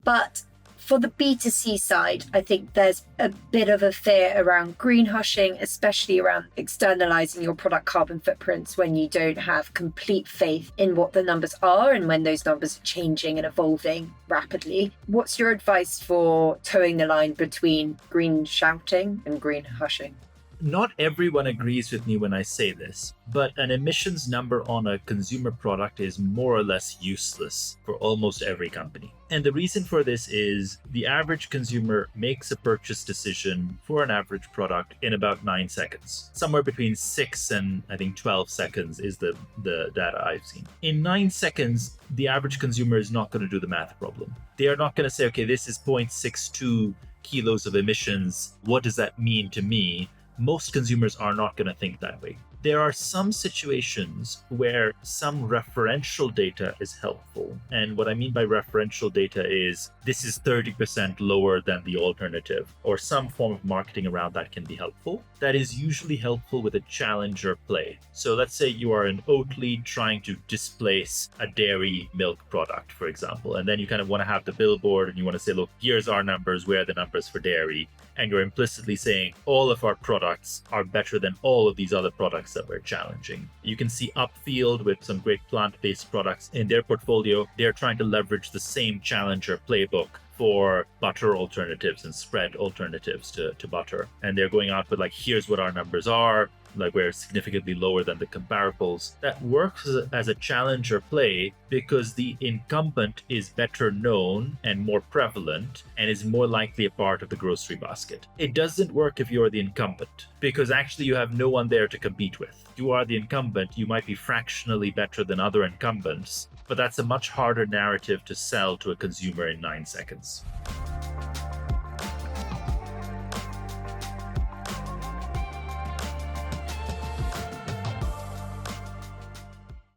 But for the B2C side, I think there's a bit of a fear around greenhushing, especially around externalizing your product carbon footprints when you don't have complete faith in what the numbers are and when those numbers are changing and evolving rapidly. What's your advice for towing the line between green shouting and green hushing? Not everyone agrees with me when I say this, but an emissions number on a consumer product is more or less useless for almost every company. And the reason for this is the average consumer makes a purchase decision for an average product in about 9 seconds. Somewhere between 6 and I think 12 seconds is the data I've seen. In 9 seconds, the average consumer is not going to do the math problem. They are not going to say, okay, this is 0.62 kilos of emissions. What does that mean to me? Most consumers are not going to think that way. There are some situations where some referential data is helpful. And what I mean by referential data is this is 30% lower than the alternative, or some form of marketing around that can be helpful. That is usually helpful with a challenger play. So let's say you are an Oatly trying to displace a dairy milk product, for example, and then you kind of want to have the billboard and you want to say, look, here's our numbers, where are the numbers for dairy? And you're implicitly saying all of our products are better than all of these other products that we're challenging. You can see Upfield with some great plant-based products in their portfolio. They're trying to leverage the same challenger playbook for butter alternatives and spread alternatives to butter. And they're going out with like, here's what our numbers are, like we're significantly lower than the comparables. That works as a challenger play because the incumbent is better known and more prevalent and is more likely a part of the grocery basket. It doesn't work if you're the incumbent because actually you have no one there to compete with. You are the incumbent, you might be fractionally better than other incumbents, but that's a much harder narrative to sell to a consumer in 9 seconds.